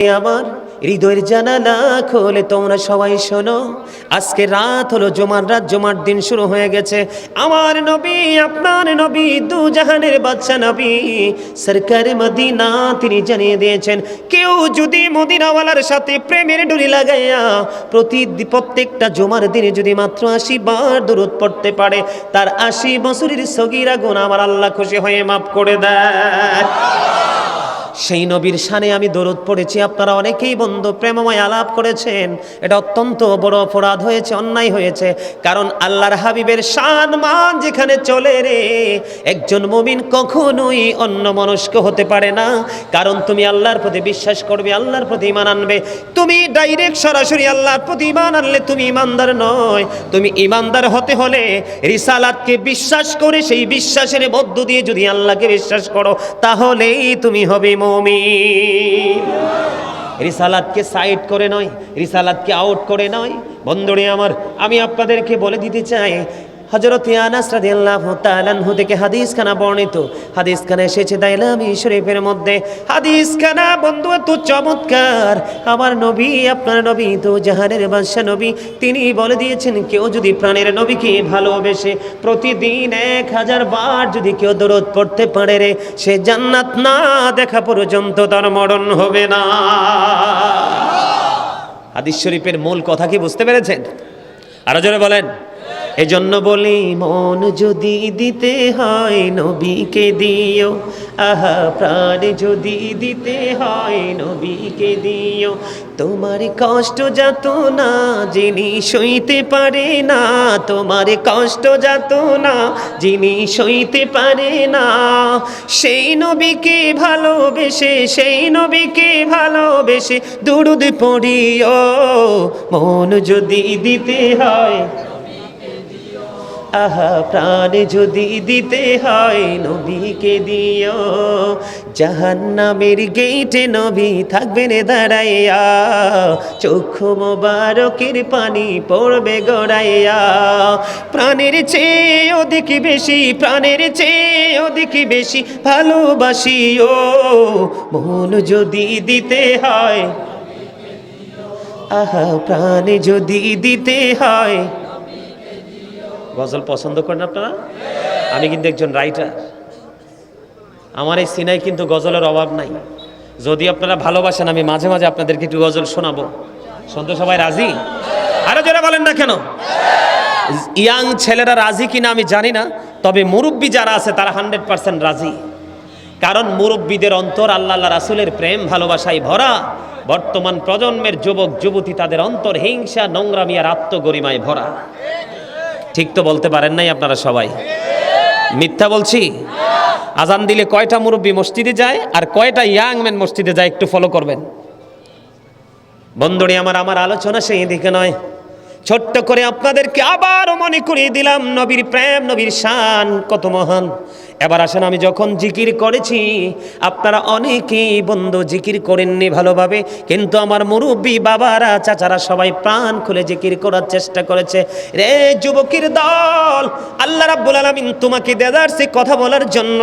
আমার হৃদয়ের জানালা খোলে তোমরা সবাই শোনো, আজকে রাত হলো জুমার রাত, জুমার দিন শুরু হয়ে গেছে। আমার নবী, আপনার নবী, দু জাহানের বাদশা নবী সরকার মদিনা তিনি জানিয়ে দিয়েছেন, কেউ যদি মদিনাওয়ালার সাথে প্রেমের ডুরি লাগাইয়া প্রত্যেকটা জুমার দিনে যদি মাত্র 80 বার দরুদ পড়তে পারে, তার 80 বছরের সগীরা গুনাহ আমার আল্লাহ খুশি হয়ে মাফ করে দেয়। সেই নবীর শানে আমি দরুদ পড়েছি, আপনারা অনেকেই বন্ধু প্রেমময় আলাপ করেছেন। এটা অত্যন্ত বড় অপরাধ হয়েছে, অন্যায় হয়েছে। কারণ আল্লাহর হাবিবের শান মান যেখানে চলে রে, একজন মুমিন কখনোই অন্য মনস্ক হতে পারে না। কারণ তুমি আল্লাহর প্রতি বিশ্বাস করবে, আল্লাহর প্রতি ঈমান আনবে। তুমি ডাইরেক্ট সরাসরি আল্লাহর প্রতি ঈমান আনলে তুমি ঈমানদার নয়। তুমি ঈমানদার হতে হলে রিসালাতকে বিশ্বাস করে সেই বিশ্বাসের মধ্য দিয়ে যদি আল্লাহকে বিশ্বাস করো, তাহলেই তুমি হবে মুমিন। রিসালাতকে সাইড করে নয়, রিসালাতকে আউট করে নয়। বন্ধুরে আমার, আমি আপনাদেরকে বলে দিতে চাই, হযরত আনাস রাদিয়াল্লাহু তাআলা আনহু থেকে হাদিসখানা বর্ণিত। হাদিসখানা এসেছে দাইলামি শরীফের মধ্যে। হাদিসখানা বন্ধু এত চমৎকার। আমার নবী, আপনার নবী, তো জাহানের বাদশা নবী, তিনি বলে দিয়েছেন, কেউ যদি প্রাণের নবীকে ভালোবেসে প্রতিদিন 1000 বার যদি কেউ দরুদ পড়তে পারে রে, সে জান্নাত না দেখা পর্যন্ত তার মরণ হবে না। হাদিস শরীফের মূল কথা কি বুঝতে পেরেছেন? আরো জোরে বলেন। এজন্য বলি, মন যদি দিতে হয় নবীকে দিও, আহা প্রাণ যদি দিতে হয় নবীকে দিও। তোমার কষ্ট যাত না যিনি সইতে পারে না, তোমার কষ্ট যাত না যিনি সইতে পারে না, সেই নবীকে ভালোবেসে, সেই নবীকে ভালোবেসে দরুদ পড়িও। মন যদি দিতে হয়, আহা প্রাণ যদি দিতে হয় নবীকে দিও। জাহান্নামের গেইটে নবী থাকবেন দাঁড়াইয়া, চক্ষু মোবারকের পানি পড়বে গড়াইয়া। প্রাণের চেয়ে অধিক বেশি, প্রাণের চেয়ে অধিক বেশি ভালোবাসিও। মন যদি দিতে হয়, আহা প্রাণ যদি দিতে হয়। গজল পছন্দ করেন আপনারা? আমি কিন্তু একজন রাইটার, আমার এই সিনাই কিন্তু গজলের অভাব নাই। যদি আপনারা ভালোবাসেন, আমি মাঝে মাঝে আপনাদেরকে একটু গজল শোনাবো। শুনতে সবাই রাজি? আরো যারা বলেন না কেন? ইয়াং ছেলেরা রাজি কিনা আমি জানি না, তবে মুরব্বী যারা আছে তারা 100% রাজি। কারণ মুরব্বীদের অন্তর আল্লাহ রাসূলের প্রেম ভালোবাসায় ভরা। বর্তমান প্রজন্মের যুবক যুবতী তাদের অন্তর হিংসা, নোংরামি আর আত্মগরিমায় ভরা। ঠিক তো বলতে পারেন নাই আপনারা সবাই? মিথ্যা বলছি? আজান দিলে কয়টা মুরব্বী মসজিদে যায় আর কয়টা ইয়াং ম্যান মসজিদে যায় একটু ফলো করবেন। বন্ধুরে আমার আলোচনা সেই দিকে নয়। ছোট্ট করে আপনাদেরকে আবারও মনে করিয়ে দিলাম, নবীর প্রেম, নবীর শান কত মহান। এবার আসেন, আমি যখন জিকির করেছি, আপনারা অনেকেই বন্ধু জিকির করেননি ভালোভাবে, কিন্তু আমার মুরব্বী বাবারা, চাচারা সবাই প্রাণ খুলে জিকির করার চেষ্টা করেছে। রে যুবকের দল, আল্লাহ রাব্বুল আলামিন তোমাকে দেদারসে কথা বলার জন্য,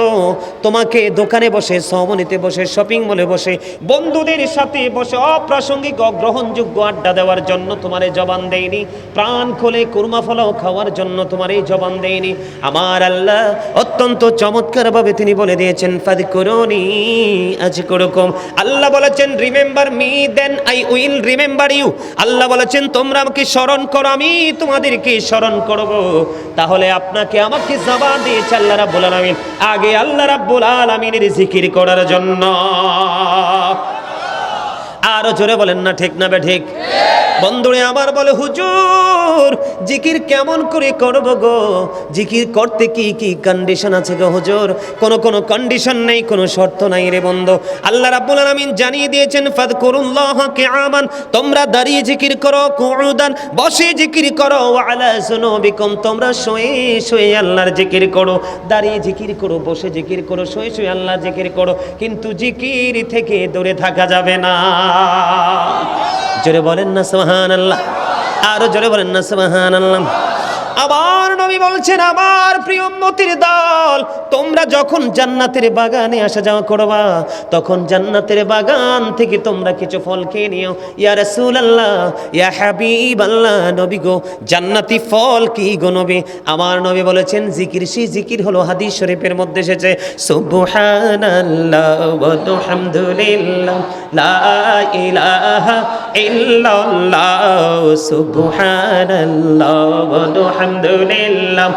তোমাকে দোকানে বসে, সমনিতে বসে, শপিং মলে বসে, বন্ধুদের সাথে বসে অপ্রাসঙ্গিক অগ্রহণযোগ্য আড্ডা দেওয়ার জন্য তোমার এই জবান দেয়নি। প্রাণ খুলে কুরমা ফলাও খাওয়ার জন্য তোমার এই জবান দেয়নি। আমার আল্লাহ অত্যন্ত চমৎকার ভাবে তিনি বলে দিয়েছেন, ফাযকুরুনি আযকুরুকুম। আল্লাহ বলেছেন, remember me then I will remember you. Allah বলেছেন, তোমরা আমাকে স্মরণ করো, আমি তোমাদেরকে স্মরণ করব। তাহলে আপনাকে আমাকে জবান দিয়েছে আল্লাহ রাব্বুল আলামিন, আগে আল্লাহ রাব্বুল আলামিনের জিকির করার জন্য। আরো জোরে বলেন না ঠিক না বে ঠিক? বন্ধুরে আমার বলে, হুজুর জিকির কেমন করে করব গো? জিকির করতে কি কি কন্ডিশন আছে গো হুজুর? কোনো কন্ডিশন নেই, কোনো শর্ত নাই রে বন্ধু। আল্লাহ রাব্বুল আলামিন জানিয়ে দিয়েছেন, ফাযকুরুল্লাহা কিয়ামান, তোমরা দাঁড়িয়ে জিকির করো, কুউদান বসে জিকির করো, ওয়া আলা জুনুবিকুম, তোমরা শুয়ে শুয়ে আল্লাহর জিকির করো। দাঁড়িয়ে জিকির করো, বসে জিকির করো, শুয়ে শুয়ে আল্লাহর জিকির করো, কিন্তু জিকির থেকে দূরে থাকা যাবে না। জোরে বলেন না সুবহানাল্লাহ। আরো জোরে বলেন না সুবহানাল্লাহ। আবার নবী বলছেন আমার প্রিয় উম্মতের দল, তোমরা যখন জান্নাতের বাগানে আসা যাওয়া করবা তখন জান্নাতের বাগান থেকে তোমরা কিছু ফল খেয়ে নিও। ইয়া রাসূলুল্লাহ, ইয়া হাবিবাল্লাহ, নবী গো জান্নাতি ফল কি গো নবী? আমার নবী বলেছেন জিকির। সেই জিকির হলো হাদিস শরীফের মধ্যে এসেছে সুবহানাল্লাহ ওয়া বিহামদিল্লাহ লা ইলাহা ইল্লাল্লাহ সুবহানাল্লাহ ওয়া বিহামদিল্লাহ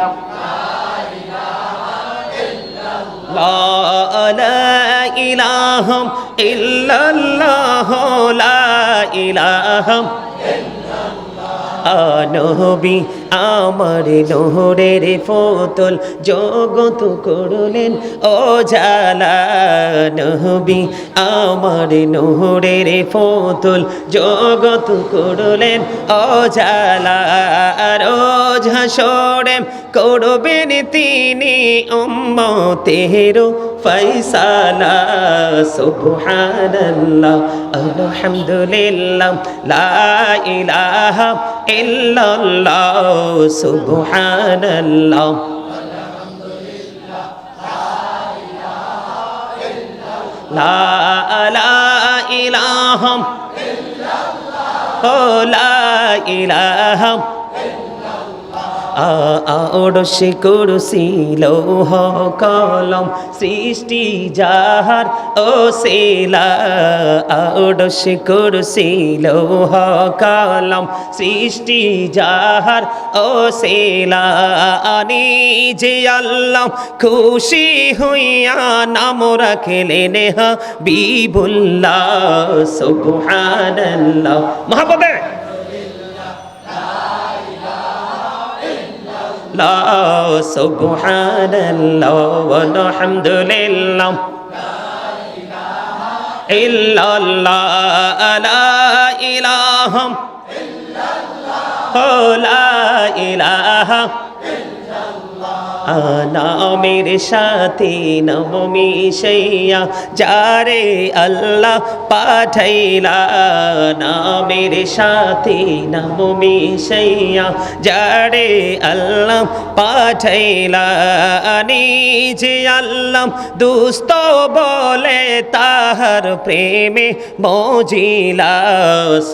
লা ইলাহা ইল্লাল্লাহ লা ইলাহা নবী আমার নোরের ফোতল জগত করলেন ও জালা। নবী আমার নোরের ফোতল জগত করলেন ও জালা। রোজ হাসরে করবেন তিনি উম্মতের ফয়সালা। সুবহানাল্লাহ আলহামদুলিল্লাহ লা ইলাহা ইল্লাল্লাহ সুবহানাল্লাহ লা ইলাহা লা ইলাহা আড়শে কুরসি লৌহ কলম সৃষ্টি যাহার ও সেলা। আড়শে কুরসি লৌহ কলম সৃষ্টি যাহার ও সেলা। আনি যে আল্লাহ খুশি হইয়া নাম রাখলেন হাবিবুল্লাহ। সুবহানাল্লাহ মহাপদে সুবহানাল্লাহ ওয়া বিহামদিল্লাহ ইল্লাল্লাহ লা ইলাহা ইল্লাল্লাহ লা ইলাহা নামের সাথে নাম মিশাইয়া যারে আল্লাহ পাঠাইলা। নামের সাথে নাম মিশাইয়া যারে আল্লাহ পাঠাইলা। নিজে আল্লাহ দুস্ত বলে তাহার প্রেমে মজিলা।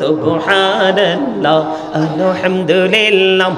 সুবহানাল্লাহ আলহামদুলিল্লাহ